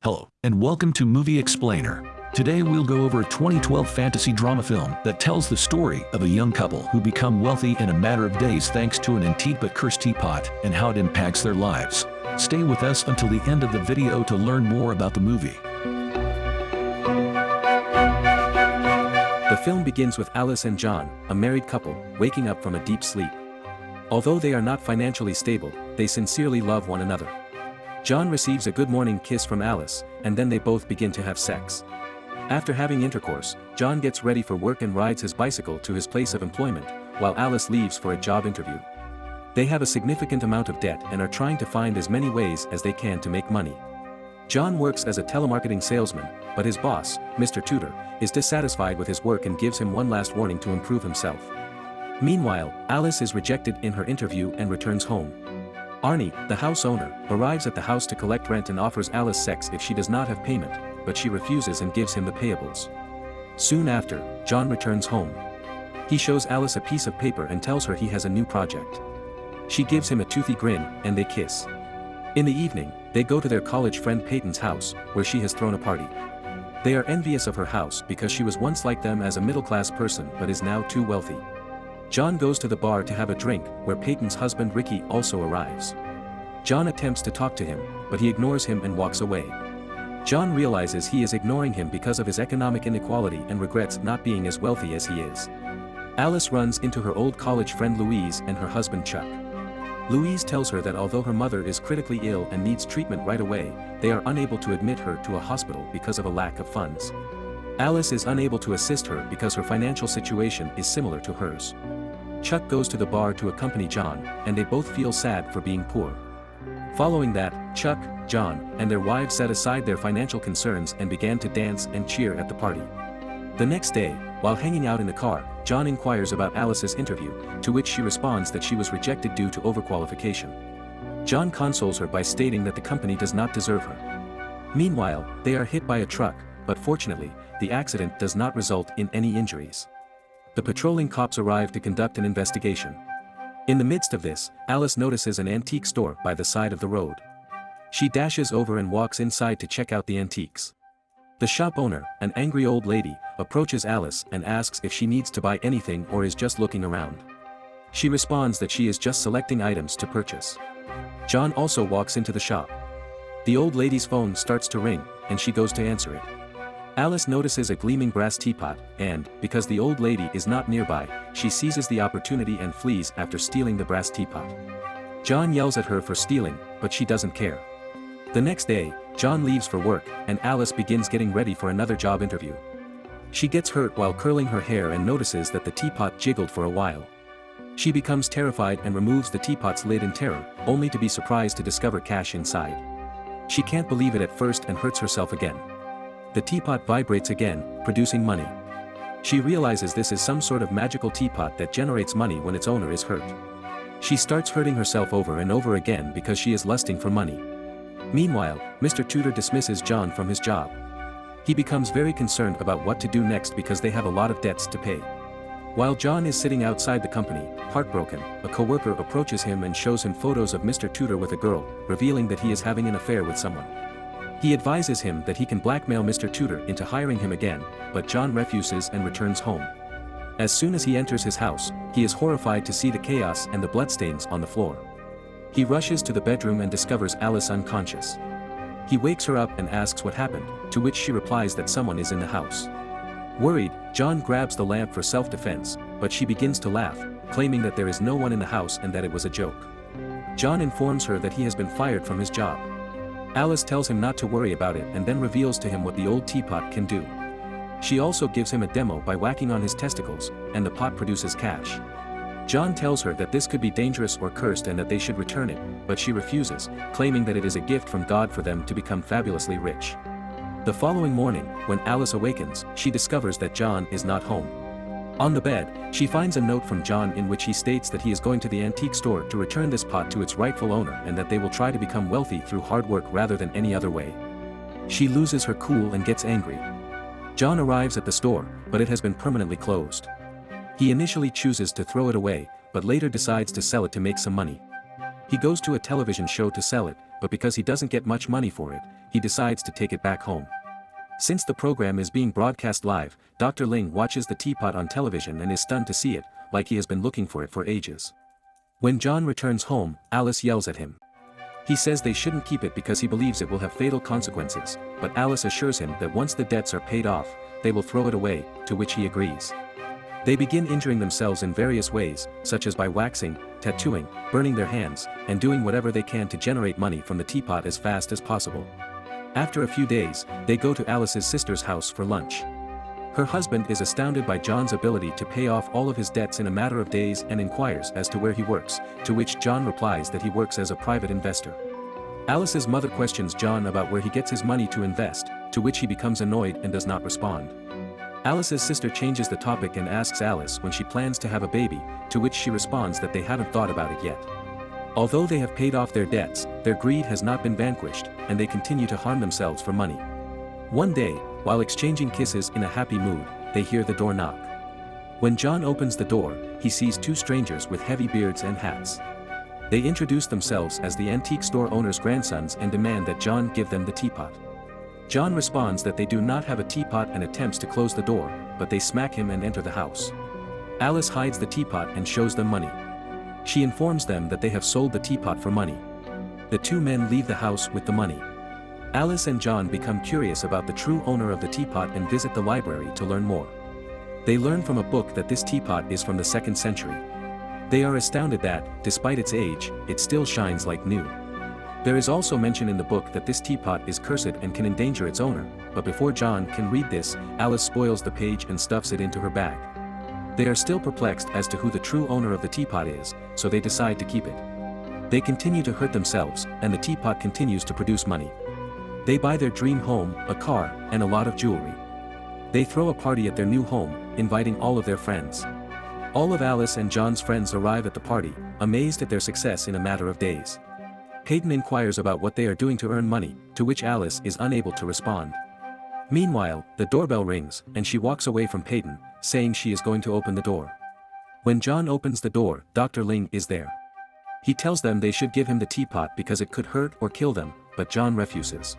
Hello, and welcome to Movie Explainer. Today we'll go over a 2012 fantasy drama film that tells the story of a young couple who become wealthy in a matter of days thanks to an antique but cursed teapot and how it impacts their lives. Stay with us until the end of the video to learn more about the movie. The film begins with Alice and John, a married couple, waking up from a deep sleep. Although they are not financially stable, they sincerely love one another. John receives a good morning kiss from Alice, and then they both begin to have sex. After having intercourse, John gets ready for work and rides his bicycle to his place of employment, while Alice leaves for a job interview. They have a significant amount of debt and are trying to find as many ways as they can to make money. John works as a telemarketing salesman, but his boss, Mr. Tortur, is dissatisfied with his work and gives him one last warning to improve himself. Meanwhile, Alice is rejected in her interview and returns home. Arnie, the house owner, arrives at the house to collect rent and offers Alice sex if she does not have payment, but she refuses and gives him the payables. Soon after, John returns home. He shows Alice a piece of paper and tells her he has a new project. She gives him a toothy grin, and they kiss. In the evening, they go to their college friend Peyton's house, where she has thrown a party. They are envious of her house because she was once like them as a middle-class person but is now too wealthy. John goes to the bar to have a drink, where Peyton's husband Ricky also arrives. John attempts to talk to him, but he ignores him and walks away. John realizes he is ignoring him because of his economic inequality and regrets not being as wealthy as he is. Alice runs into her old college friend Louise and her husband Chuck. Louise tells her that although her mother is critically ill and needs treatment right away, they are unable to admit her to a hospital because of a lack of funds. Alice is unable to assist her because her financial situation is similar to hers. Chuck goes to the bar to accompany John, and they both feel sad for being poor. Following that, Chuck, John, and their wives set aside their financial concerns and began to dance and cheer at the party. The next day, while hanging out in the car, John inquires about Alice's interview, to which she responds that she was rejected due to overqualification. John consoles her by stating that the company does not deserve her. Meanwhile, they are hit by a truck, but fortunately, the accident does not result in any injuries. The patrolling cops arrive to conduct an investigation. In the midst of this, Alice notices an antique store by the side of the road. She dashes over and walks inside to check out the antiques. The shop owner, an angry old lady, approaches Alice and asks if she needs to buy anything or is just looking around. She responds that she is just selecting items to purchase. John also walks into the shop. The old lady's phone starts to ring, and she goes to answer it. Alice notices a gleaming brass teapot, and, because the old lady is not nearby, she seizes the opportunity and flees after stealing the brass teapot. John yells at her for stealing, but she doesn't care. The next day, John leaves for work, and Alice begins getting ready for another job interview. She gets hurt while curling her hair and notices that the teapot jiggled for a while. She becomes terrified and removes the teapot's lid in terror, only to be surprised to discover cash inside. She can't believe it at first and hurts herself again. The teapot vibrates again, producing money. She realizes this is some sort of magical teapot that generates money when its owner is hurt. She starts hurting herself over and over again because she is lusting for money. Meanwhile, Mr. Tortur dismisses John from his job. He becomes very concerned about what to do next because they have a lot of debts to pay. While John is sitting outside the company, heartbroken, a coworker approaches him and shows him photos of Mr. Tortur with a girl, revealing that he is having an affair with someone. He advises him that he can blackmail Mr. Tortur into hiring him again, but John refuses and returns home. As soon as he enters his house, he is horrified to see the chaos and the bloodstains on the floor. He rushes to the bedroom and discovers Alice unconscious. He wakes her up and asks what happened, to which she replies that someone is in the house. Worried, John grabs the lamp for self-defense, but she begins to laugh, claiming that there is no one in the house and that it was a joke. John informs her that he has been fired from his job. Alice tells him not to worry about it and then reveals to him what the old teapot can do. She also gives him a demo by whacking on his testicles, and the pot produces cash. John tells her that this could be dangerous or cursed and that they should return it, but she refuses, claiming that it is a gift from God for them to become fabulously rich. The following morning, when Alice awakens, she discovers that John is not home. On the bed, she finds a note from John in which he states that he is going to the antique store to return this pot to its rightful owner and that they will try to become wealthy through hard work rather than any other way. She loses her cool and gets angry. John arrives at the store, but it has been permanently closed. He initially chooses to throw it away, but later decides to sell it to make some money. He goes to a television show to sell it, but because he doesn't get much money for it, he decides to take it back home. Since the program is being broadcast live, Dr. Ling watches the teapot on television and is stunned to see it, like he has been looking for it for ages. When John returns home, Alice yells at him. He says they shouldn't keep it because he believes it will have fatal consequences, but Alice assures him that once the debts are paid off, they will throw it away, to which he agrees. They begin injuring themselves in various ways, such as by waxing, tattooing, burning their hands, and doing whatever they can to generate money from the teapot as fast as possible. After a few days, they go to Alice's sister's house for lunch. Her husband is astounded by John's ability to pay off all of his debts in a matter of days and inquires as to where he works, to which John replies that he works as a private investor. Alice's mother questions John about where he gets his money to invest, to which he becomes annoyed and does not respond. Alice's sister changes the topic and asks Alice when she plans to have a baby, to which she responds that they haven't thought about it yet. Although they have paid off their debts, their greed has not been vanquished, and they continue to harm themselves for money. One day, while exchanging kisses in a happy mood, they hear the door knock. When John opens the door, he sees two strangers with heavy beards and hats. They introduce themselves as the antique store owner's grandsons and demand that John give them the teapot. John responds that they do not have a teapot and attempts to close the door, but they smack him and enter the house. Alice hides the teapot and shows them money. She informs them that they have sold the teapot for money. The two men leave the house with the money. Alice and John become curious about the true owner of the teapot and visit the library to learn more. They learn from a book that this teapot is from the 2nd century. They are astounded that, despite its age, it still shines like new. There is also mention in the book that this teapot is cursed and can endanger its owner, but before John can read this, Alice spoils the page and stuffs it into her bag. They are still perplexed as to who the true owner of the teapot is, so they decide to keep it. They continue to hurt themselves, and the teapot continues to produce money. They buy their dream home, a car, and a lot of jewelry. They throw a party at their new home, inviting all of their friends. All of Alice and John's friends arrive at the party, amazed at their success in a matter of days. Peyton inquires about what they are doing to earn money, to which Alice is unable to respond. Meanwhile, the doorbell rings, and she walks away from Peyton, saying she is going to open the door. When John opens the door, Dr. Ling is there. He tells them they should give him the teapot because it could hurt or kill them, but John refuses.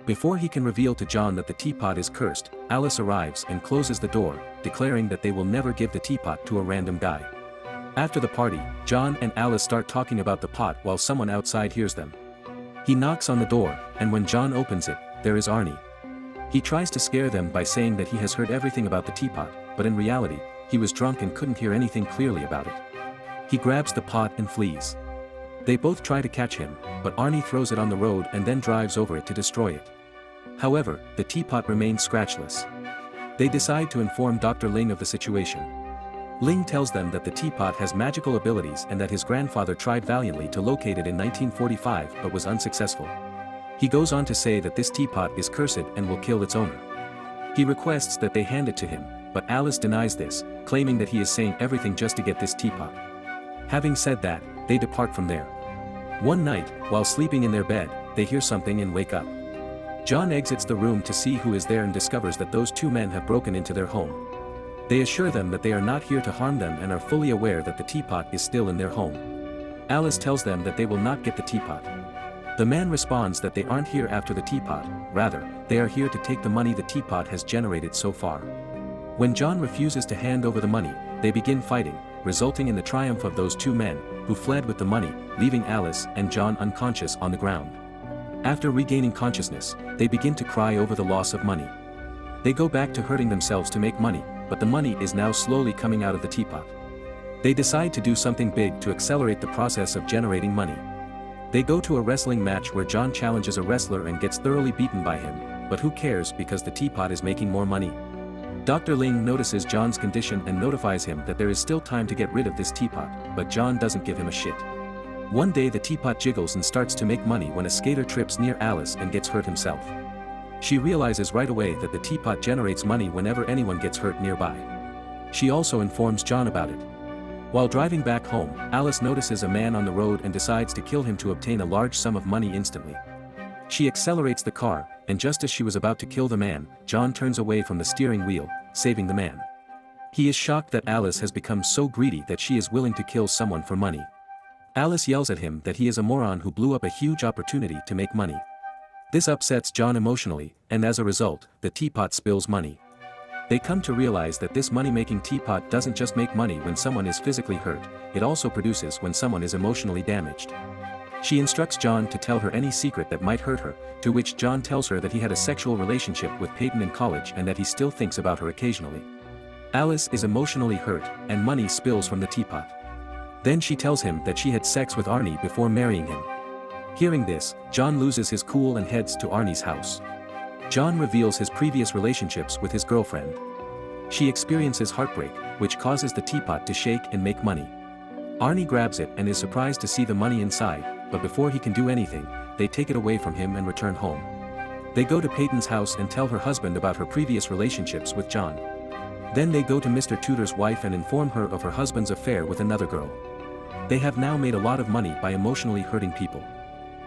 Before he can reveal to John that the teapot is cursed, Alice arrives and closes the door, declaring that they will never give the teapot to a random guy. After the party, John and Alice start talking about the pot while someone outside hears them. He knocks on the door, and when John opens it, there is Arnie. He tries to scare them by saying that he has heard everything about the teapot, but in reality, he was drunk and couldn't hear anything clearly about it. He grabs the pot and flees. They both try to catch him, but Arnie throws it on the road and then drives over it to destroy it. However, the teapot remains scratchless. They decide to inform Dr. Ling of the situation. Ling tells them that the teapot has magical abilities and that his grandfather tried valiantly to locate it in 1945 but was unsuccessful. He goes on to say that this teapot is cursed and will kill its owner. He requests that they hand it to him, but Alice denies this, claiming that he is saying everything just to get this teapot. Having said that, they depart from there. One night, while sleeping in their bed, they hear something and wake up. John exits the room to see who is there and discovers that those two men have broken into their home. They assure them that they are not here to harm them and are fully aware that the teapot is still in their home. Alice tells them that they will not get the teapot. The man responds that they aren't here after the teapot, rather, they are here to take the money the teapot has generated so far. When John refuses to hand over the money, they begin fighting, resulting in the triumph of those two men, who fled with the money, leaving Alice and John unconscious on the ground. After regaining consciousness, they begin to cry over the loss of money. They go back to hurting themselves to make money, but the money is now slowly coming out of the teapot. They decide to do something big to accelerate the process of generating money. They go to a wrestling match where John challenges a wrestler and gets thoroughly beaten by him, but who cares because the teapot is making more money. Dr. Ling notices John's condition and notifies him that there is still time to get rid of this teapot, but John doesn't give him a shit. One day the teapot jiggles and starts to make money when a skater trips near Alice and gets hurt himself. She realizes right away that the teapot generates money whenever anyone gets hurt nearby. She also informs John about it. While driving back home, Alice notices a man on the road and decides to kill him to obtain a large sum of money instantly. She accelerates the car, and just as she was about to kill the man, John turns away from the steering wheel, saving the man. He is shocked that Alice has become so greedy that she is willing to kill someone for money. Alice yells at him that he is a moron who blew up a huge opportunity to make money. This upsets John emotionally, and as a result, the teapot spills money. They come to realize that this money-making teapot doesn't just make money when someone is physically hurt, it also produces when someone is emotionally damaged. She instructs John to tell her any secret that might hurt her, to which John tells her that he had a sexual relationship with Peyton in college and that he still thinks about her occasionally. Alice is emotionally hurt, and money spills from the teapot. Then she tells him that she had sex with Arnie before marrying him. Hearing this, John loses his cool and heads to Arnie's house. John reveals his previous relationships with his girlfriend. She experiences heartbreak, which causes the teapot to shake and make money. Arnie grabs it and is surprised to see the money inside, but before he can do anything, they take it away from him and return home. They go to Peyton's house and tell her husband about her previous relationships with John. Then they go to Mr. Tudor's wife and inform her of her husband's affair with another girl. They have now made a lot of money by emotionally hurting people.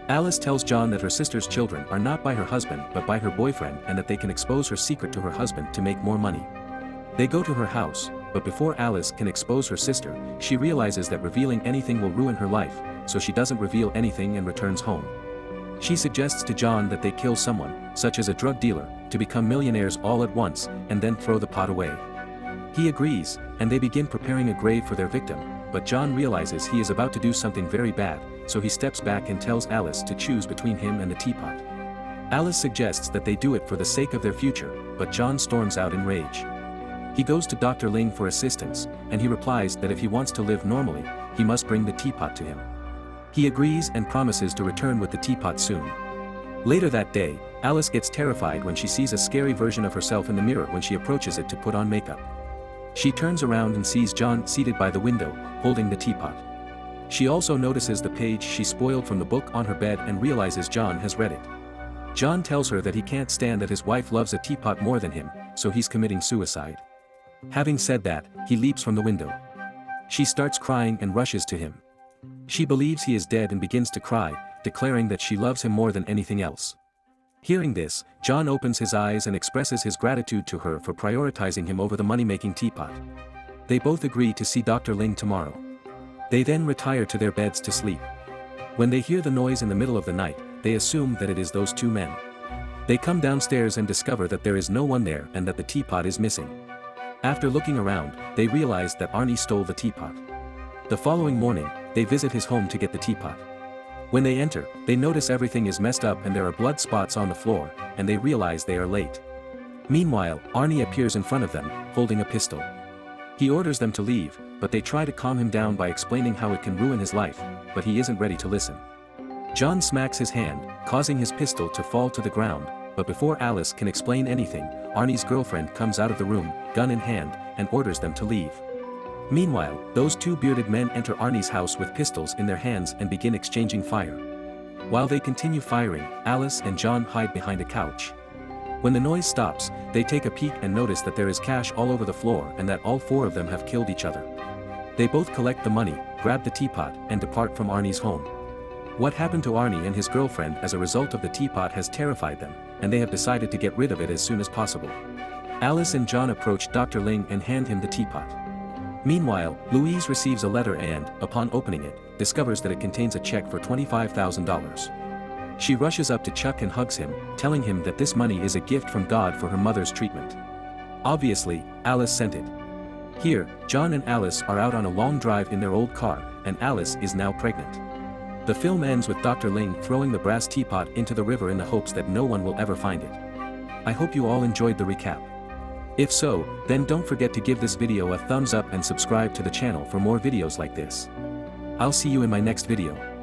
Alice tells John that her sister's children are not by her husband but by her boyfriend and that they can expose her secret to her husband to make more money. They go to her house, but before Alice can expose her sister, she realizes that revealing anything will ruin her life, so she doesn't reveal anything and returns home. She suggests to John that they kill someone, such as a drug dealer, to become millionaires all at once, and then throw the pot away. He agrees, and they begin preparing a grave for their victim, but John realizes he is about to do something very bad, so he steps back and tells Alice to choose between him and the teapot. Alice suggests that they do it for the sake of their future, but John storms out in rage. He goes to Dr. Ling for assistance, and he replies that if he wants to live normally, he must bring the teapot to him. He agrees and promises to return with the teapot soon. Later that day, Alice gets terrified when she sees a scary version of herself in the mirror when she approaches it to put on makeup. She turns around and sees John seated by the window, holding the teapot. She also notices the page she spoiled from the book on her bed and realizes John has read it. John tells her that he can't stand that his wife loves a teapot more than him, so he's committing suicide. Having said that, he leaps from the window. She starts crying and rushes to him. She believes he is dead and begins to cry, declaring that she loves him more than anything else. Hearing this, John opens his eyes and expresses his gratitude to her for prioritizing him over the money-making teapot. They both agree to see Dr. Ling tomorrow. They then retire to their beds to sleep. When they hear the noise in the middle of the night, they assume that it is those two men. They come downstairs and discover that there is no one there and that the teapot is missing. After looking around, they realize that Arnie stole the teapot. The following morning, they visit his home to get the teapot. When they enter, they notice everything is messed up and there are blood spots on the floor, and they realize they are late. Meanwhile, Arnie appears in front of them, holding a pistol. He orders them to leave, but they try to calm him down by explaining how it can ruin his life, but he isn't ready to listen. John smacks his hand, causing his pistol to fall to the ground, but before Alice can explain anything, Arnie's girlfriend comes out of the room, gun in hand, and orders them to leave. Meanwhile, those two bearded men enter Arnie's house with pistols in their hands and begin exchanging fire. While they continue firing, Alice and John hide behind a couch. When the noise stops, they take a peek and notice that there is cash all over the floor and that all four of them have killed each other. They both collect the money, grab the teapot, and depart from Arnie's home. What happened to Arnie and his girlfriend as a result of the teapot has terrified them, and they have decided to get rid of it as soon as possible. Alice and John approach Dr. Ling and hand him the teapot. Meanwhile, Louise receives a letter and, upon opening it, discovers that it contains a check for $25,000. She rushes up to Chuck and hugs him, telling him that this money is a gift from God for her mother's treatment. Obviously, Alice sent it. Here, John and Alice are out on a long drive in their old car, and Alice is now pregnant. The film ends with Dr. Ling throwing the brass teapot into the river in the hopes that no one will ever find it. I hope you all enjoyed the recap. If so, then don't forget to give this video a thumbs up and subscribe to the channel for more videos like this. I'll see you in my next video.